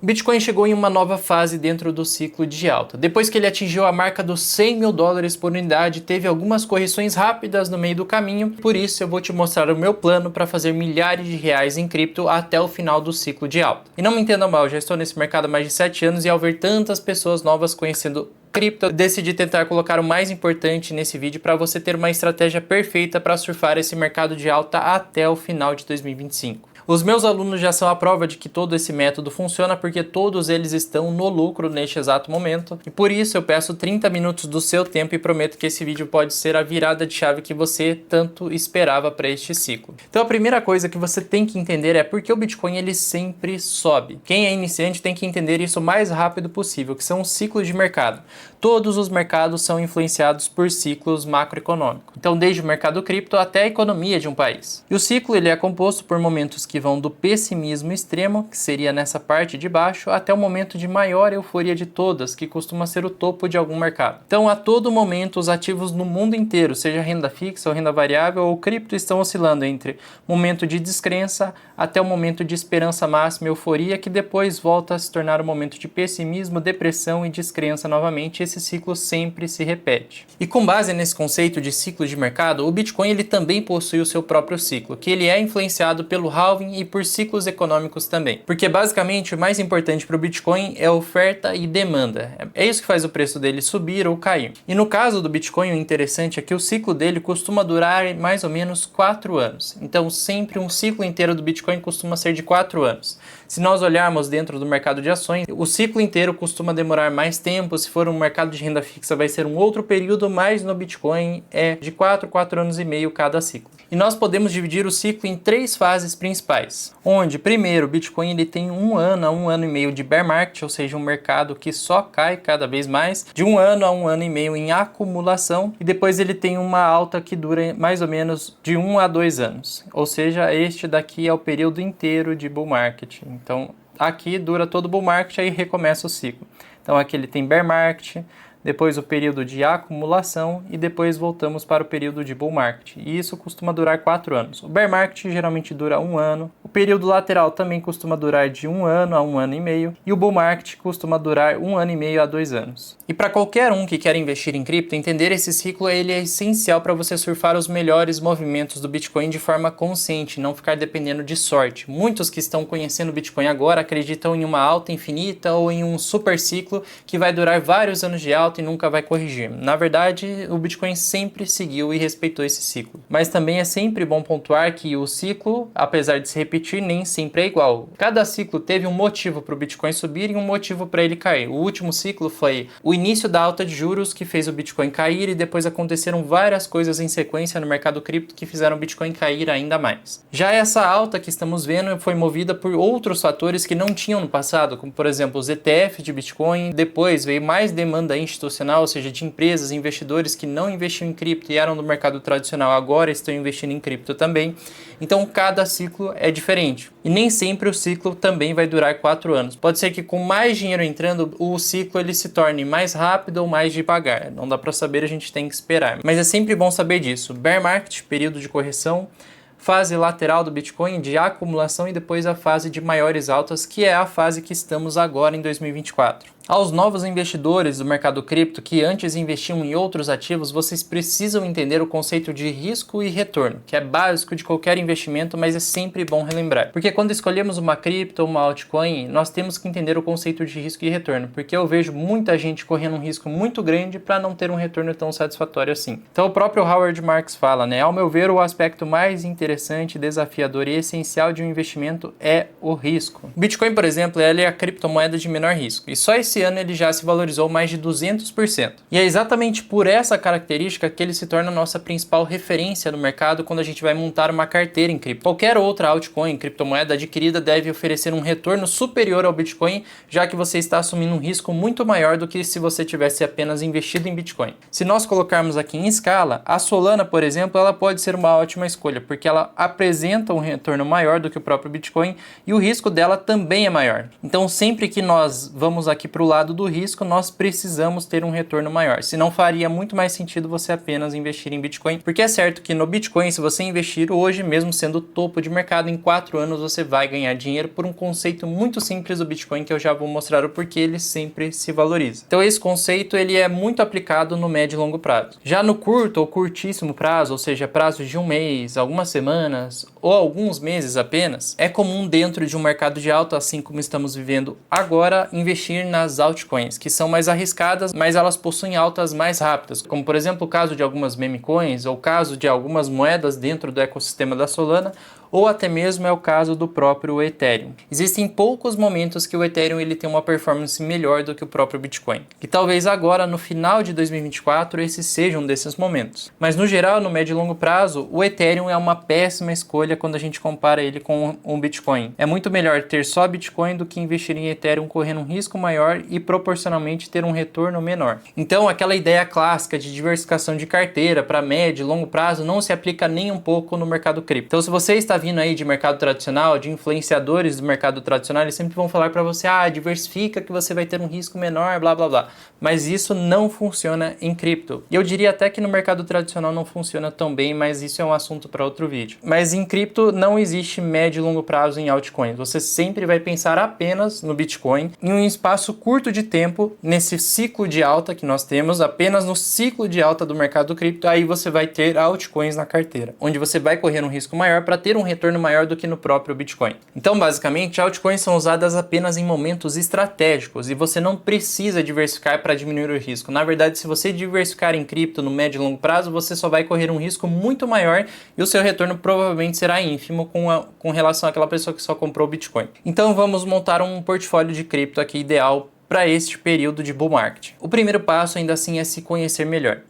O Bitcoin chegou em uma nova fase dentro do ciclo de alta. Depois que ele atingiu a marca dos 100 mil dólares por unidade, teve algumas correções rápidas no meio do caminho, por isso eu vou te mostrar o meu plano para fazer milhares de reais em cripto até o final do ciclo de alta. E não me entenda mal, já estou nesse mercado há mais de 7 anos e ao ver tantas pessoas novas conhecendo cripto, decidi tentar colocar o mais importante nesse vídeo para você ter uma estratégia perfeita para surfar esse mercado de alta até o final de 2025. Os meus alunos já são a prova de que todo esse método funciona porque todos eles estão no lucro neste exato momento e por isso eu peço 30 minutos do seu tempo e prometo que esse vídeo pode ser a virada de chave que você tanto esperava para este ciclo. Então a primeira coisa que você tem que entender é porque o Bitcoin ele sempre sobe. Quem é iniciante tem que entender isso o mais rápido possível, que são os ciclos de mercado. Todos os mercados são influenciados por ciclos macroeconômicos. Então desde o mercado cripto até a economia de um país. E o ciclo ele é composto por momentos que vão do pessimismo extremo, que seria nessa parte de baixo, até o momento de maior euforia de todas, que costuma ser o topo de algum mercado. Então, a todo momento, os ativos no mundo inteiro, seja renda fixa ou renda variável ou cripto, estão oscilando entre momento de descrença até o momento de esperança máxima, euforia, que depois volta a se tornar um momento de pessimismo, depressão e descrença novamente. Esse ciclo sempre se repete. E com base nesse conceito de ciclo de mercado, o Bitcoin ele também possui o seu próprio ciclo, que ele é influenciado pelo halving e por ciclos econômicos também. Porque basicamente o mais importante para o Bitcoin é oferta e demanda. É isso que faz o preço dele subir ou cair. E no caso do Bitcoin, o interessante é que o ciclo dele costuma durar mais ou menos 4 anos. Então sempre um ciclo inteiro do Bitcoin costuma ser de 4 anos. Se nós olharmos dentro do mercado de ações, o ciclo inteiro costuma demorar mais tempo. Se for um mercado de renda fixa vai ser um outro período, mas no Bitcoin é de 4 anos e meio cada ciclo. E nós podemos dividir o ciclo em 3 fases principais, onde primeiro o Bitcoin ele tem 1 ano a 1 ano e meio de bear market, ou seja, um mercado que só cai cada vez mais, de 1 ano a 1 ano e meio em acumulação, e depois ele tem uma alta que dura mais ou menos de 1 a 2 anos, ou seja, este daqui é o período inteiro de bull market. Então aqui dura todo o bull market, aí recomeça o ciclo. Então aqui ele tem bear market, depois o período de acumulação e depois voltamos para o período de bull market. E isso costuma durar 4 anos. O bear market geralmente dura 1 ano. O período lateral também costuma durar de 1 ano a 1 ano e meio. E o bull market costuma durar 1 ano e meio a 2 anos. E para qualquer um que quer investir em cripto, entender esse ciclo ele é essencial para você surfar os melhores movimentos do Bitcoin de forma consciente, não ficar dependendo de sorte. Muitos que estão conhecendo o Bitcoin agora acreditam em uma alta infinita ou em um super ciclo que vai durar vários anos de alta e nunca vai corrigir. Na verdade, o Bitcoin sempre seguiu e respeitou esse ciclo. Mas também é sempre bom pontuar que o ciclo, apesar de se repetir, nem sempre é igual. Cada ciclo teve um motivo para o Bitcoin subir e um motivo para ele cair. O último ciclo foi o início da alta de juros que fez o Bitcoin cair e depois aconteceram várias coisas em sequência no mercado cripto que fizeram o Bitcoin cair ainda mais. Já essa alta que estamos vendo foi movida por outros fatores que não tinham no passado, como por exemplo os ETF de Bitcoin. Depois veio mais demanda institucional, ou seja, de empresas, investidores que não investiam em cripto e eram do mercado tradicional, agora estão investindo em cripto também. Então cada ciclo é diferente. E nem sempre o ciclo também vai durar 4 anos. Pode ser que com mais dinheiro entrando, o ciclo ele se torne mais rápido ou mais devagar. Não dá para saber, a gente tem que esperar. Mas é sempre bom saber disso. Bear market, período de correção, fase lateral do Bitcoin de acumulação e depois a fase de maiores altas, que é a fase que estamos agora em 2024. Aos novos investidores do mercado cripto que antes investiam em outros ativos, vocês precisam entender o conceito de risco e retorno, que é básico de qualquer investimento, mas é sempre bom relembrar. Porque quando escolhemos uma cripto ou uma altcoin, nós temos que entender o conceito de risco e retorno, porque eu vejo muita gente correndo um risco muito grande para não ter um retorno tão satisfatório assim. Então o próprio Howard Marks fala, né? Ao meu ver, o aspecto mais interessante, desafiador e essencial de um investimento é o risco. O Bitcoin, por exemplo, ela é a criptomoeda de menor risco, e só esse ano ele já se valorizou mais de 200%. E é exatamente por essa característica que ele se torna a nossa principal referência no mercado quando a gente vai montar uma carteira em cripto. Qualquer outra altcoin, criptomoeda adquirida deve oferecer um retorno superior ao Bitcoin, já que você está assumindo um risco muito maior do que se você tivesse apenas investido em Bitcoin. Se nós colocarmos aqui em escala, a Solana, por exemplo, ela pode ser uma ótima escolha, porque ela apresenta um retorno maior do que o próprio Bitcoin e o risco dela também é maior. Então sempre que nós vamos aqui para o lado do risco, nós precisamos ter um retorno maior. Senão faria muito mais sentido você apenas investir em Bitcoin, porque é certo que no Bitcoin, se você investir hoje, mesmo sendo topo de mercado, em 4 anos você vai ganhar dinheiro por um conceito muito simples do Bitcoin, que eu já vou mostrar o porquê ele sempre se valoriza. Então esse conceito ele é muito aplicado no médio e longo prazo. Já no curto ou curtíssimo prazo, ou seja, prazos de um mês, algumas semanas ou alguns meses apenas, é comum dentro de um mercado de alta, assim como estamos vivendo agora, investir nas altcoins, que são mais arriscadas, mas elas possuem altas mais rápidas, como por exemplo o caso de algumas meme coins ou o caso de algumas moedas dentro do ecossistema da Solana, ou até mesmo é o caso do próprio Ethereum. Existem poucos momentos que o Ethereum ele tem uma performance melhor do que o próprio Bitcoin. E talvez agora, no final de 2024, esse seja um desses momentos. Mas no geral, no médio e longo prazo, o Ethereum é uma péssima escolha quando a gente compara ele com um Bitcoin. É muito melhor ter só Bitcoin do que investir em Ethereum correndo um risco maior e proporcionalmente ter um retorno menor. Então, aquela ideia clássica de diversificação de carteira para médio e longo prazo não se aplica nem um pouco no mercado cripto. Então, se você está vindo aí de mercado tradicional, de influenciadores do mercado tradicional, eles sempre vão falar para você, diversifica que você vai ter um risco menor, blá blá blá. Mas isso não funciona em cripto. E eu diria até que no mercado tradicional não funciona tão bem, mas isso é um assunto para outro vídeo. Mas em cripto não existe médio e longo prazo em altcoins. Você sempre vai pensar apenas no Bitcoin em um espaço curto de tempo, nesse ciclo de alta que nós temos, apenas no ciclo de alta do mercado cripto, aí você vai ter altcoins na carteira, onde você vai correr um risco maior para ter um retorno maior do que no próprio Bitcoin. Então, basicamente, altcoins são usadas apenas em momentos estratégicos e você não precisa diversificar para diminuir o risco. Na verdade, se você diversificar em cripto no médio e longo prazo, você só vai correr um risco muito maior e o seu retorno provavelmente será ínfimo com relação àquela pessoa que só comprou Bitcoin. Então, vamos montar um portfólio de cripto aqui ideal para este período de bull market. O primeiro passo, ainda assim, é se conhecer melhor,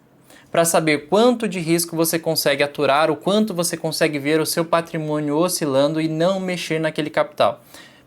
para saber quanto de risco você consegue aturar, o quanto você consegue ver o seu patrimônio oscilando e não mexer naquele capital.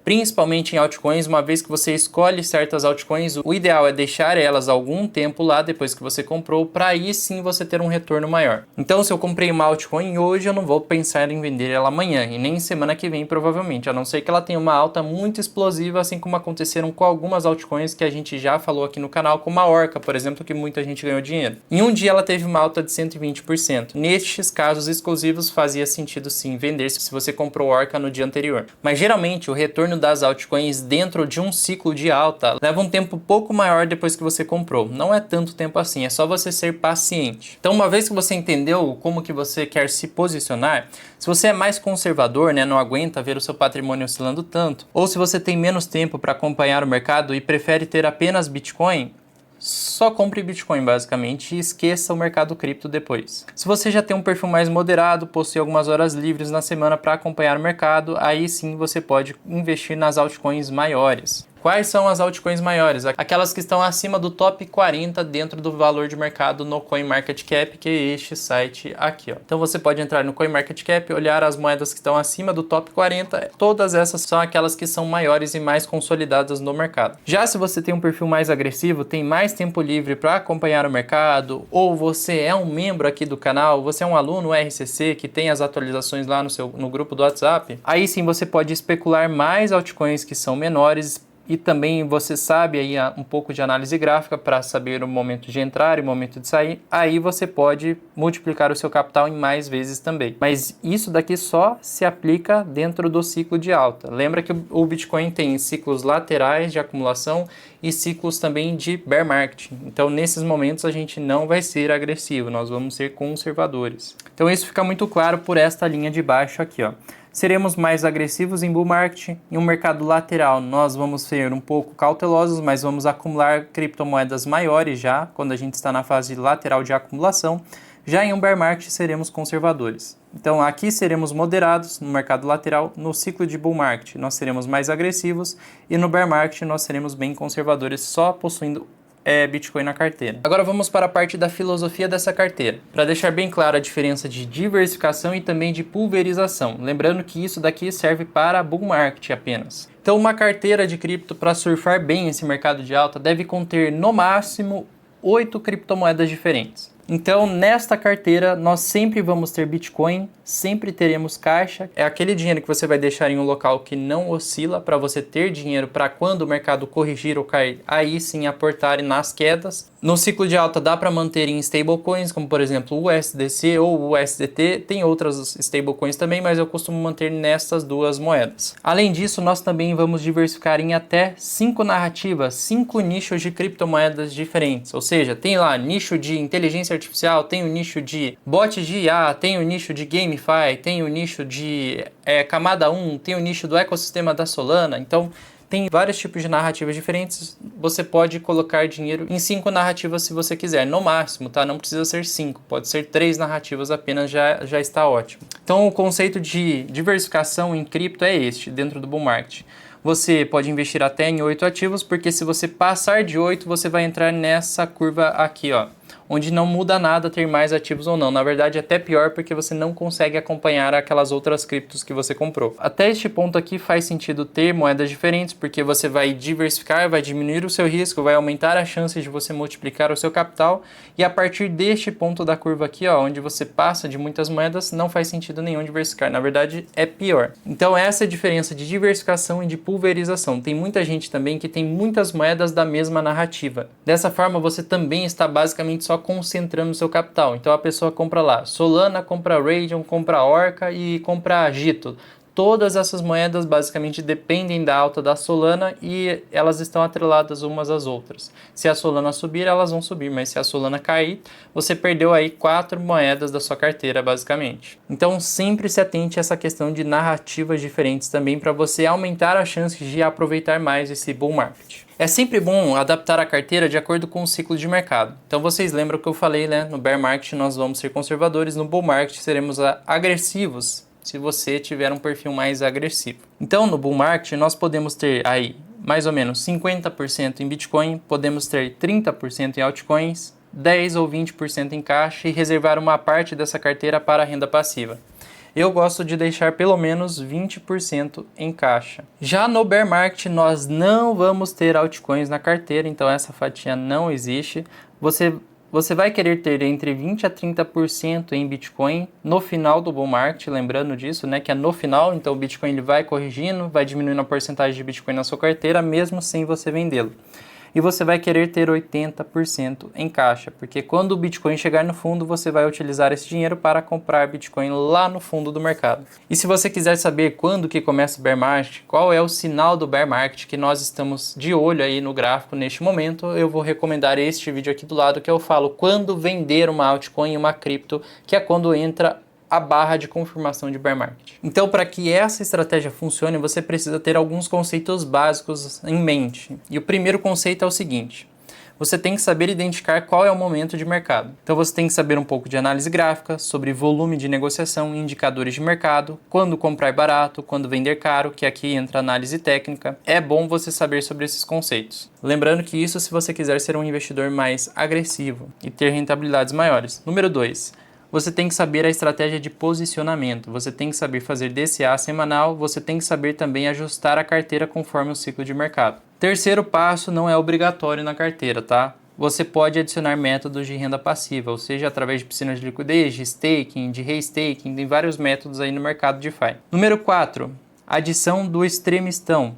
Principalmente em altcoins, uma vez que você escolhe certas altcoins, o ideal é deixar elas algum tempo lá depois que você comprou, para aí sim você ter um retorno maior. Então, se eu comprei uma altcoin hoje, eu não vou pensar em vender ela amanhã e nem semana que vem provavelmente, a não ser que ela tenha uma alta muito explosiva, assim como aconteceram com algumas altcoins que a gente já falou aqui no canal, como a Orca, por exemplo, que muita gente ganhou dinheiro. Em um dia ela teve uma alta de 120%. Nestes casos exclusivos fazia sentido sim vender se você comprou Orca no dia anterior. Mas geralmente o retorno das altcoins dentro de um ciclo de alta leva um tempo pouco maior depois que você comprou. Não é tanto tempo assim, é só você ser paciente. Então, uma vez que você entendeu como que você quer se posicionar, se você é mais conservador, não aguenta ver o seu patrimônio oscilando tanto, ou se você tem menos tempo para acompanhar o mercado e prefere ter apenas Bitcoin, só compre Bitcoin basicamente e esqueça o mercado cripto depois. Se você já tem um perfil mais moderado, possui algumas horas livres na semana para acompanhar o mercado, aí sim você pode investir nas altcoins maiores. Quais são as altcoins maiores? Aquelas que estão acima do top 40 dentro do valor de mercado no CoinMarketCap, que é este site aqui. Então você pode entrar no CoinMarketCap, olhar as moedas que estão acima do top 40, todas essas são aquelas que são maiores e mais consolidadas no mercado. Já se você tem um perfil mais agressivo, tem mais tempo livre para acompanhar o mercado, ou você é um membro aqui do canal, você é um aluno RCC que tem as atualizações lá no grupo do WhatsApp, aí sim você pode especular mais altcoins que são menores. E também você sabe aí um pouco de análise gráfica para saber o momento de entrar e o momento de sair. Aí você pode multiplicar o seu capital em mais vezes também. Mas isso daqui só se aplica dentro do ciclo de alta. Lembra que o Bitcoin tem ciclos laterais de acumulação e ciclos também de bear market. Então, nesses momentos a gente não vai ser agressivo, nós vamos ser conservadores. Então, isso fica muito claro por esta linha de baixo aqui, ó. Seremos mais agressivos em bull market. Em um mercado lateral, nós vamos ser um pouco cautelosos, mas vamos acumular criptomoedas maiores já, quando a gente está na fase lateral de acumulação. Já em um bear market, seremos conservadores. Então, aqui seremos moderados no mercado lateral. No ciclo de bull market, nós seremos mais agressivos. E no bear market, nós seremos bem conservadores, só possuindo Bitcoin na carteira. Agora vamos para a parte da filosofia dessa carteira, para deixar bem claro a diferença de diversificação e também de pulverização. Lembrando que isso daqui serve para bull market apenas. Então, uma carteira de cripto para surfar bem esse mercado de alta deve conter no máximo 8 criptomoedas diferentes. Então, nesta carteira, nós sempre vamos ter Bitcoin, sempre teremos caixa. É aquele dinheiro que você vai deixar em um local que não oscila, para você ter dinheiro para quando o mercado corrigir ou cair, aí sim aportar nas quedas. No ciclo de alta dá para manter em stablecoins, como por exemplo o USDC ou o USDT. Tem outras stablecoins também, mas eu costumo manter nessas duas moedas. Além disso, nós também vamos diversificar em até 5 narrativas, 5 nichos de criptomoedas diferentes. Ou seja, tem lá nicho de inteligência artificial, tem o nicho de bots de IA, tem o nicho de GameFi, tem o nicho de camada 1, tem o nicho do ecossistema da Solana. Então, tem vários tipos de narrativas diferentes. Você pode colocar dinheiro em 5 narrativas se você quiser, no máximo, tá? Não precisa ser 5, pode ser 3 narrativas apenas, já está ótimo. Então o conceito de diversificação em cripto é este, dentro do bull market. Você pode investir até em 8 ativos, porque se você passar de 8, você vai entrar nessa curva aqui, ó, onde não muda nada ter mais ativos ou não. Na verdade, é até pior, porque você não consegue acompanhar aquelas outras criptos que você comprou. Até este ponto aqui faz sentido ter moedas diferentes, porque você vai diversificar, vai diminuir o seu risco, vai aumentar as chances de você multiplicar o seu capital, e a partir deste ponto da curva aqui, ó, onde você passa de muitas moedas, não faz sentido nenhum diversificar. Na verdade, é pior. Então essa é a diferença de diversificação e de pulverização. Tem muita gente também que tem muitas moedas da mesma narrativa. Dessa forma, você também está basicamente só concentrando o seu capital. Então a pessoa compra lá Solana, compra Raydium, compra Orca e compra Agito. Todas essas moedas basicamente dependem da alta da Solana e elas estão atreladas umas às outras. Se a Solana subir, elas vão subir, mas se a Solana cair, você perdeu aí 4 moedas da sua carteira, basicamente. Então sempre se atente a essa questão de narrativas diferentes também, para você aumentar as chances de aproveitar mais esse bull market. É sempre bom adaptar a carteira de acordo com o ciclo de mercado. Então vocês lembram que eu falei, né? No bear market nós vamos ser conservadores, no bull market seremos agressivos, se você tiver um perfil mais agressivo. Então no bull market nós podemos ter aí mais ou menos 50% em Bitcoin, podemos ter 30% em altcoins, 10 ou 20% em caixa e reservar uma parte dessa carteira para a renda passiva. Eu gosto de deixar pelo menos 20% em caixa. Já no bear market nós não vamos ter altcoins na carteira, então essa fatia não existe. Você vai querer ter entre 20% a 30% em Bitcoin no final do bull market, lembrando disso, né, que é no final, então o Bitcoin ele vai corrigindo, vai diminuindo a porcentagem de Bitcoin na sua carteira, mesmo sem você vendê-lo. E você vai querer ter 80% em caixa, porque quando o Bitcoin chegar no fundo, você vai utilizar esse dinheiro para comprar Bitcoin lá no fundo do mercado. E se você quiser saber quando que começa o bear market, qual é o sinal do bear market que nós estamos de olho aí no gráfico neste momento, eu vou recomendar este vídeo aqui do lado, que eu falo quando vender uma altcoin, uma cripto, que é quando entra a barra de confirmação de bear market. Então, para que essa estratégia funcione, você precisa ter alguns conceitos básicos em mente. E o primeiro conceito é o seguinte: você tem que saber identificar qual é o momento de mercado. Então você tem que saber um pouco de análise gráfica, sobre volume de negociação, indicadores de mercado, quando comprar barato, quando vender caro, que aqui entra análise técnica. É bom você saber sobre esses conceitos. Lembrando que isso se você quiser ser um investidor mais agressivo e ter rentabilidades maiores. Número 2. Você tem que saber a estratégia de posicionamento, você tem que saber fazer DCA semanal, você tem que saber também ajustar a carteira conforme o ciclo de mercado. Terceiro passo, não é obrigatório na carteira, tá? Você pode adicionar métodos de renda passiva, ou seja, através de piscinas de liquidez, de staking, de restaking, tem vários métodos aí no mercado DeFi. Número 4, adição do extremistão.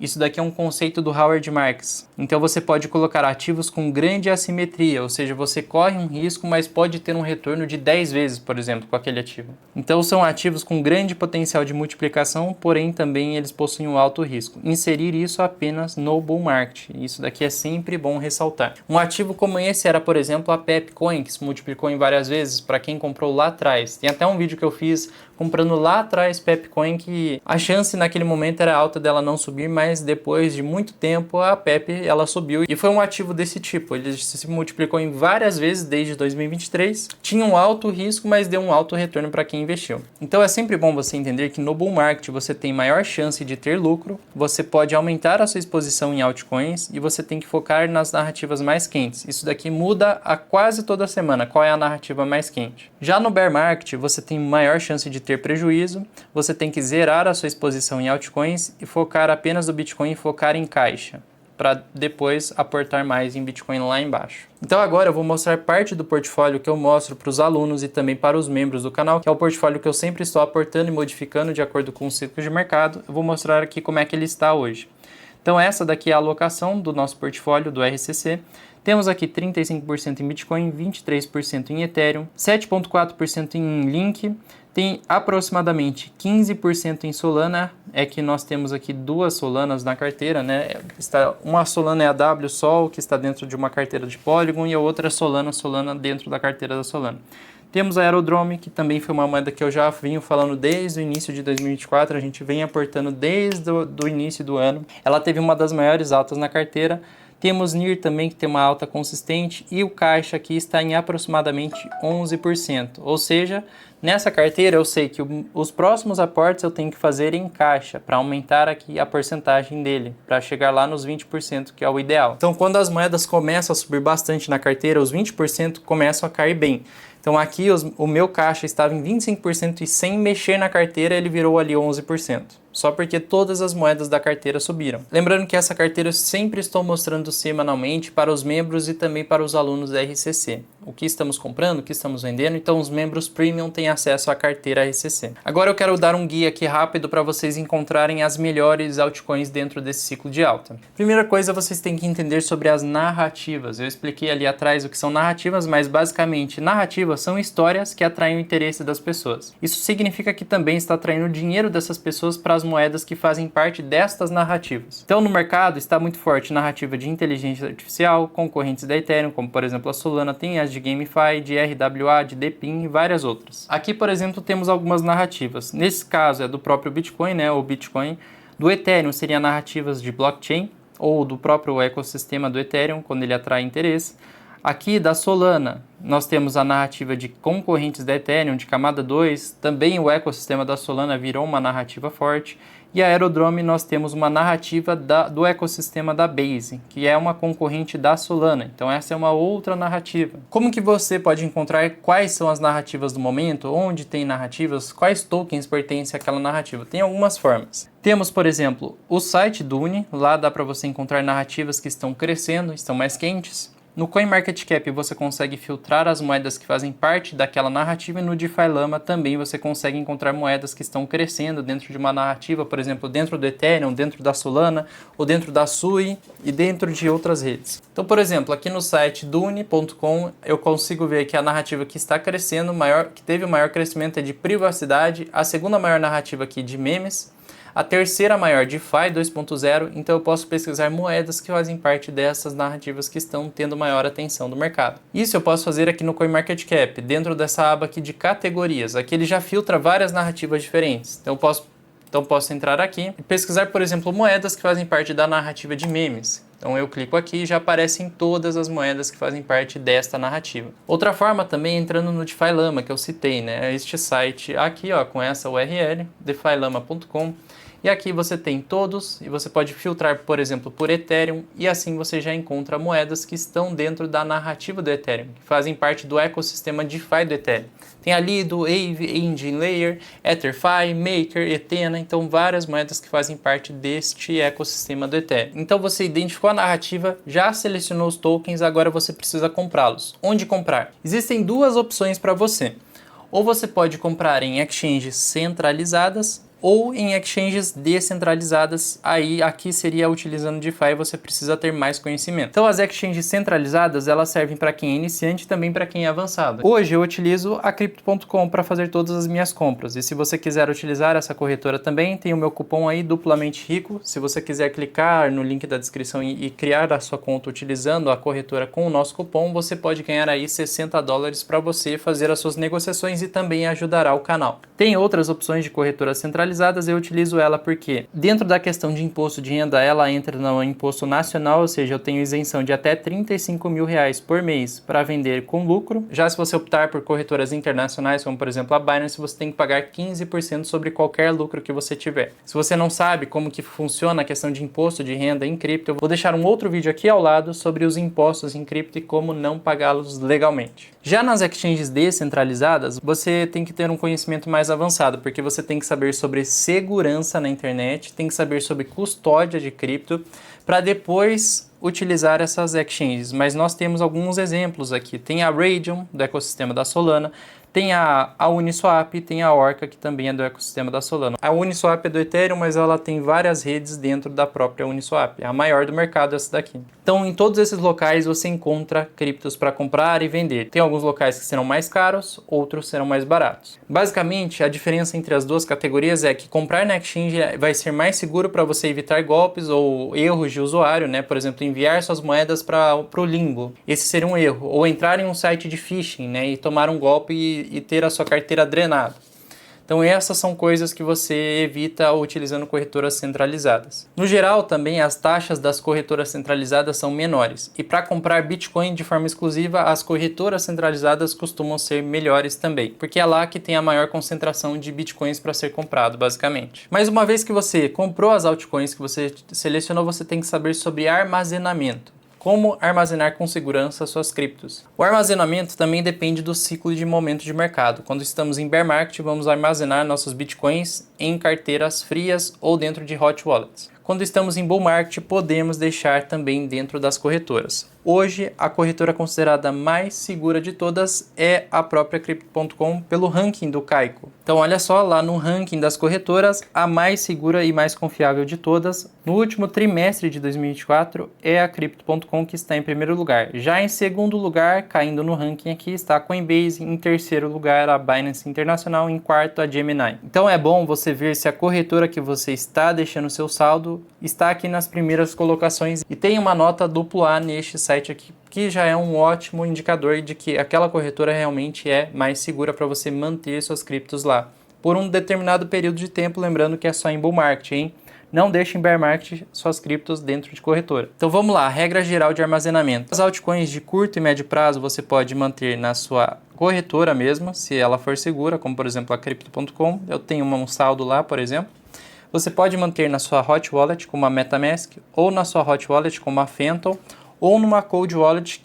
Isso daqui é um conceito do Howard Marks. Então você pode colocar ativos com grande assimetria, ou seja, você corre um risco, mas pode ter um retorno de 10 vezes, por exemplo, com aquele ativo. Então são ativos com grande potencial de multiplicação, porém também eles possuem um alto risco. Inserir isso apenas no bull market. Isso daqui é sempre bom ressaltar. Um ativo como esse era, por exemplo, a Pepcoin, que se multiplicou em várias vezes para quem comprou lá atrás. Tem até um vídeo que eu fiz comprando lá atrás Pepcoin, que a chance naquele momento era alta dela não subir, mas depois de muito tempo a Pep ela subiu e foi um ativo desse tipo. Ele se multiplicou em várias vezes desde 2023, tinha um alto risco, mas deu um alto retorno para quem investiu. Então é sempre bom você entender que no bull market você tem maior chance de ter lucro, você pode aumentar a sua exposição em altcoins e você tem que focar nas narrativas mais quentes. Isso daqui muda a quase toda semana, qual é a narrativa mais quente. Já no bear market você tem maior chance de ter prejuízo, você tem que zerar a sua exposição em altcoins e focar apenas no Bitcoin e focar em caixa. para depois aportar mais em Bitcoin lá embaixo. Então agora eu vou mostrar parte do portfólio que eu mostro para os alunos e também para os membros do canal, que é o portfólio que eu sempre estou aportando e modificando de acordo com os ciclos de mercado. Eu vou mostrar aqui como é que ele está hoje. Então essa daqui é a alocação do nosso portfólio do RCC. Temos aqui 35% em Bitcoin, 23% em Ethereum, 7,4% em Link, tem aproximadamente 15% em Solana, é que nós temos aqui duas Solanas na carteira, né? Uma Solana é a WSOL, que está dentro de uma carteira de Polygon, e a outra é Solana dentro da carteira da Solana. Temos a Aerodrome, que também foi uma moeda que eu já venho falando desde o início de 2024, a gente vem aportando desde o início do ano. Ela teve uma das maiores altas na carteira. Temos NIR também, que tem uma alta consistente, e o caixa aqui está em aproximadamente 11%. Ou seja, nessa carteira eu sei que os próximos aportes eu tenho que fazer em caixa, para aumentar aqui a porcentagem dele, para chegar lá nos 20%, que é o ideal. Então quando as moedas começam a subir bastante na carteira, os 20% começam a cair bem. Então aqui o meu caixa estava em 25% e sem mexer na carteira ele virou ali 11%. Só porque todas as moedas da carteira subiram. Lembrando que essa carteira eu sempre estou mostrando semanalmente para os membros e também para os alunos da RCC. O que estamos comprando, o que estamos vendendo, então os membros Premium têm acesso à carteira RCC. Agora eu quero dar um guia aqui rápido para vocês encontrarem as melhores altcoins dentro desse ciclo de alta. Primeira coisa, vocês têm que entender sobre as narrativas. Eu expliquei ali atrás o que são narrativas, mas basicamente narrativas são histórias que atraem o interesse das pessoas. Isso significa que também está atraindo o dinheiro dessas pessoas para as moedas que fazem parte destas narrativas. Então no mercado está muito forte narrativa de inteligência artificial, concorrentes da Ethereum, como por exemplo a Solana, tem as de GameFi, de RWA, de DePIN e várias outras. Aqui, por exemplo, temos algumas narrativas. Nesse caso é do próprio Bitcoin, né, o Bitcoin. Do Ethereum seria narrativas de blockchain ou do próprio ecossistema do Ethereum, quando ele atrai interesse. Aqui da Solana, nós temos a narrativa de concorrentes da Ethereum, de camada 2, também o ecossistema da Solana virou uma narrativa forte, e a Aerodrome nós temos uma narrativa do ecossistema da Base, que é uma concorrente da Solana, então essa é uma outra narrativa. Como que você pode encontrar quais são as narrativas do momento, onde tem narrativas, quais tokens pertencem àquela narrativa? Tem algumas formas. Temos, por exemplo, o site Dune, lá dá para você encontrar narrativas que estão crescendo, estão mais quentes. No CoinMarketCap você consegue filtrar as moedas que fazem parte daquela narrativa e no DeFi Lama também você consegue encontrar moedas que estão crescendo dentro de uma narrativa, por exemplo, dentro do Ethereum, dentro da Solana ou dentro da Sui e dentro de outras redes. Então, por exemplo, aqui no site dune.com eu consigo ver que a narrativa que está crescendo, que teve o maior crescimento é de privacidade, a segunda maior narrativa aqui de memes, a terceira maior DeFi 2.0, então eu posso pesquisar moedas que fazem parte dessas narrativas que estão tendo maior atenção do mercado. Isso eu posso fazer aqui no CoinMarketCap, dentro dessa aba aqui de categorias. Aqui ele já filtra várias narrativas diferentes, então eu posso entrar aqui e pesquisar, por exemplo, moedas que fazem parte da narrativa de memes. Então eu clico aqui e já aparecem todas as moedas que fazem parte desta narrativa. Outra forma também é entrando no DeFi Lama, que eu citei, né? Este site aqui, ó, com essa URL, defilama.com. E aqui você tem todos e você pode filtrar, por exemplo, por Ethereum e assim você já encontra moedas que estão dentro da narrativa do Ethereum, que fazem parte do ecossistema DeFi do Ethereum. Tem ali do Aave, Engine Layer, EtherFi, Maker, Ethena, então várias moedas que fazem parte deste ecossistema do Ethereum. Então você identificou a narrativa, já selecionou os tokens, agora você precisa comprá-los. Onde comprar? Existem duas opções para você. Ou você pode comprar em exchanges centralizadas, ou em exchanges descentralizadas, aí aqui seria utilizando DeFi, você precisa ter mais conhecimento. Então as exchanges centralizadas, elas servem para quem é iniciante e também para quem é avançado. Hoje eu utilizo a Crypto.com para fazer todas as minhas compras, e se você quiser utilizar essa corretora também, tem o meu cupom aí, duplamente rico. Se você quiser clicar no link da descrição e criar a sua conta utilizando a corretora com o nosso cupom, você pode ganhar aí $60 para você fazer as suas negociações e também ajudará o canal. Tem outras opções de corretora centralizada, eu utilizo ela porque dentro da questão de imposto de renda ela entra no imposto nacional, ou seja, eu tenho isenção de até R$35 mil por mês para vender com lucro. Já se você optar por corretoras internacionais, como por exemplo a Binance, você tem que pagar 15% sobre qualquer lucro que você tiver. Se você não sabe como que funciona a questão de imposto de renda em cripto, eu vou deixar um outro vídeo aqui ao lado sobre os impostos em cripto e como não pagá-los legalmente. Já nas exchanges descentralizadas, você tem que ter um conhecimento mais avançado, porque você tem que saber sobre segurança na internet, tem que saber sobre custódia de cripto, para depois utilizar essas exchanges. Mas nós temos alguns exemplos aqui. Tem a Raydium, do ecossistema da Solana, tem a Uniswap e tem a Orca, que também é do ecossistema da Solana. A Uniswap é do Ethereum, mas ela tem várias redes dentro da própria Uniswap. É a maior do mercado essa daqui. Então, em todos esses locais você encontra criptos para comprar e vender. Tem alguns locais que serão mais caros, outros serão mais baratos. Basicamente, a diferença entre as duas categorias é que comprar na exchange vai ser mais seguro para você evitar golpes ou erros de usuário, né? Por exemplo, enviar suas moedas para o limbo. Esse seria um erro. Ou entrar em um site de phishing, né? E tomar um golpe e ter a sua carteira drenada. Então essas são coisas que você evita utilizando corretoras centralizadas. No geral também as taxas das corretoras centralizadas são menores. E para comprar Bitcoin de forma exclusiva, as corretoras centralizadas costumam ser melhores também. Porque é lá que tem a maior concentração de Bitcoins para ser comprado, basicamente. Mas uma vez que você comprou as altcoins que você selecionou, você tem que saber sobre armazenamento. Como armazenar com segurança suas criptos. O armazenamento também depende do ciclo de momento de mercado. Quando estamos em bear market, vamos armazenar nossos bitcoins em carteiras frias ou dentro de hot wallets. Quando estamos em bull market, podemos deixar também dentro das corretoras. Hoje, a corretora considerada mais segura de todas é a própria Crypto.com pelo ranking do Kaiko. Então, olha só, lá no ranking das corretoras, a mais segura e mais confiável de todas, no último trimestre de 2024, é a Crypto.com que está em primeiro lugar. Já em segundo lugar, caindo no ranking aqui, está a Coinbase, em terceiro lugar a Binance Internacional, em quarto a Gemini. Então, é bom você ver se a corretora que você está deixando seu saldo está aqui nas primeiras colocações e tem uma nota AAA neste site aqui, que já é um ótimo indicador de que aquela corretora realmente é mais segura para você manter suas criptos lá por um determinado período de tempo, lembrando que é só em bull market, hein? Não deixe em bear market suas criptos dentro de corretora. Então vamos lá, regra geral de armazenamento. As altcoins de curto e médio prazo você pode manter na sua corretora mesmo, se ela for segura, como por exemplo a Crypto.com. Eu tenho um saldo lá, por exemplo. Você pode manter na sua hot wallet como a MetaMask, ou na sua hot wallet como a Phantom, ou numa cold wallet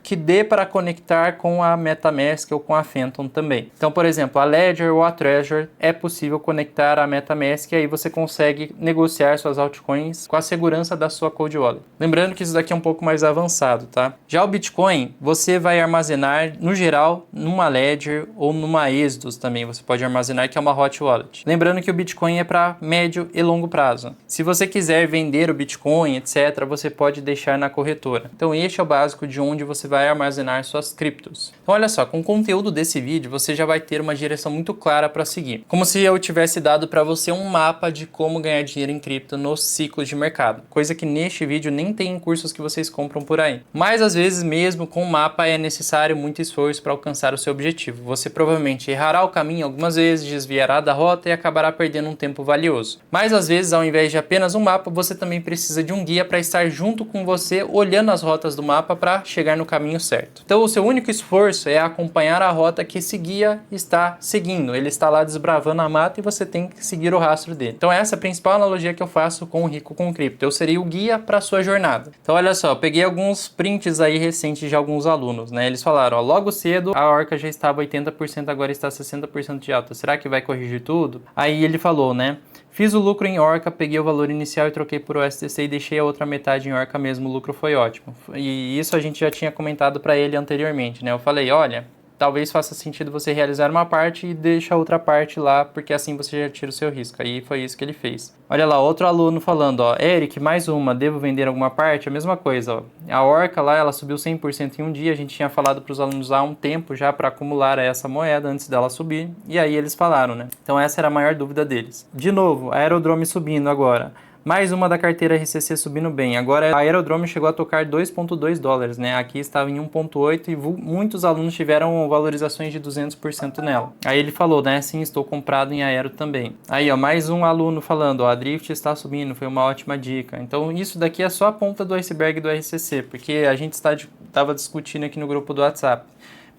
que dê para conectar com a MetaMask ou com a Phantom também. Então, por exemplo, a Ledger ou a Trezor é possível conectar a MetaMask e aí você consegue negociar suas altcoins com a segurança da sua cold wallet. Lembrando que isso daqui é um pouco mais avançado, tá? Já o Bitcoin, você vai armazenar, no geral, numa Ledger ou numa Exodus também. Você pode armazenar, que é uma hot wallet. Lembrando que o Bitcoin é para médio e longo prazo. Se você quiser vender o Bitcoin, etc., você pode deixar na corretora. Então, este é o básico de onde você vai armazenar suas criptos. Então olha só, com o conteúdo desse vídeo você já vai ter uma direção muito clara para seguir. Como se eu tivesse dado para você um mapa de como ganhar dinheiro em cripto nos ciclos de mercado. Coisa que neste vídeo nem tem em cursos que vocês compram por aí. Mas às vezes mesmo com o mapa é necessário muito esforço para alcançar o seu objetivo. Você provavelmente errará o caminho algumas vezes, desviará da rota e acabará perdendo um tempo valioso. Mas às vezes, ao invés de apenas um mapa, você também precisa de um guia para estar junto com você, olhando as rotas do mapa para chegar no caminho certo. Então o seu único esforço é acompanhar a rota que esse guia está seguindo. Ele está lá desbravando a mata e você tem que seguir o rastro dele. Então essa é a principal analogia que eu faço com o Rico com Cripto. Eu seria o guia para a sua jornada. Então olha só, eu peguei alguns prints aí recentes de alguns alunos, né? Eles falaram, ó, logo cedo a Orca já estava 80%, agora está 60% de alta. Será que vai corrigir tudo? Aí ele falou, né? Fiz o lucro em Orca, peguei o valor inicial e troquei por USDC e deixei a outra metade em Orca mesmo, o lucro foi ótimo. E isso a gente já tinha comentado para ele anteriormente, né? Eu falei, olha, talvez faça sentido você realizar uma parte e deixa a outra parte lá, porque assim você já tira o seu risco. Aí foi isso que ele fez. Olha lá, outro aluno falando, ó, Eric, mais uma, devo vender alguma parte? A mesma coisa, ó. A Orca lá, ela subiu 100% em um dia, a gente tinha falado para os alunos há um tempo já para acumular essa moeda antes dela subir, e aí eles falaram, né? Então essa era a maior dúvida deles. De novo, a Aerodrome subindo agora. Mais uma da carteira RCC subindo bem. Agora a Aerodrome chegou a tocar 2,2 dólares, né? Aqui estava em 1,8 e muitos alunos tiveram valorizações de 200% nela. Aí ele falou, né? Sim, estou comprado em Aero também. Aí, ó, mais um aluno falando, ó, a Drift está subindo, foi uma ótima dica. Então isso daqui é só a ponta do iceberg do RCC, porque a gente estava discutindo aqui no grupo do WhatsApp.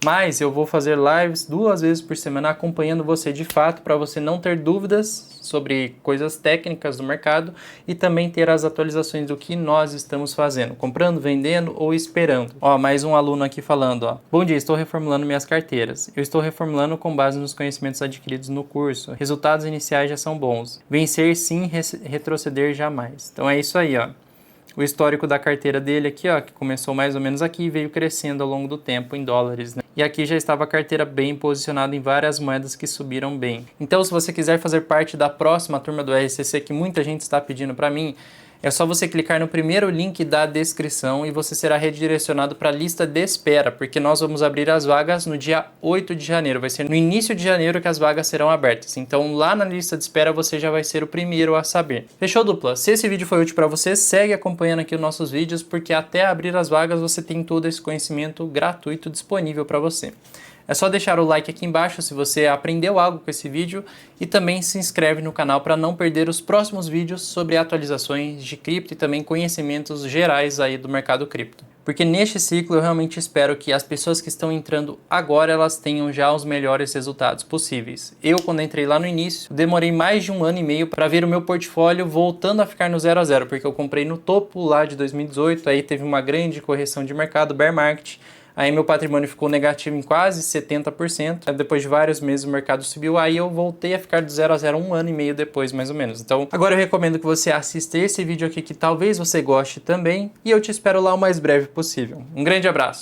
Mas eu vou fazer lives 2 vezes por semana acompanhando você de fato para você não ter dúvidas sobre coisas técnicas do mercado e também ter as atualizações do que nós estamos fazendo, comprando, vendendo ou esperando. Ó, mais um aluno aqui falando, ó. Bom dia, estou reformulando minhas carteiras. Eu estou reformulando com base nos conhecimentos adquiridos no curso. Resultados iniciais já são bons. Vencer sim, retroceder jamais. Então é isso aí, ó. o histórico da carteira dele aqui, ó, que começou mais ou menos aqui e veio crescendo ao longo do tempo em dólares, né? E aqui já estava a carteira bem posicionada em várias moedas que subiram bem. Então, se você quiser fazer parte da próxima turma do RCC, que muita gente está pedindo para mim, é só você clicar no primeiro link da descrição e você será redirecionado para a lista de espera, porque nós vamos abrir as vagas no dia 8 de janeiro. Vai ser no início de janeiro que as vagas serão abertas. Então lá na lista de espera você já vai ser o primeiro a saber. Fechou, dupla? Se esse vídeo foi útil para você, segue acompanhando aqui os nossos vídeos, porque até abrir as vagas você tem todo esse conhecimento gratuito disponível para você. É só deixar o like aqui embaixo se você aprendeu algo com esse vídeo e também se inscreve no canal para não perder os próximos vídeos sobre atualizações de cripto e também conhecimentos gerais aí do mercado cripto. Porque neste ciclo eu realmente espero que as pessoas que estão entrando agora elas tenham já os melhores resultados possíveis. Eu, quando entrei lá no início, demorei mais de 1 ano e meio para ver o meu portfólio voltando a ficar no 0 a 0, porque eu comprei no topo lá de 2018, aí teve uma grande correção de mercado, bear market. Aí meu patrimônio ficou negativo em quase 70%. Depois de vários meses o mercado subiu, aí eu voltei a ficar do 0 a 0 1 ano e meio depois, mais ou menos. Então agora eu recomendo que você assista esse vídeo aqui, que talvez você goste também. E eu te espero lá o mais breve possível. Um grande abraço!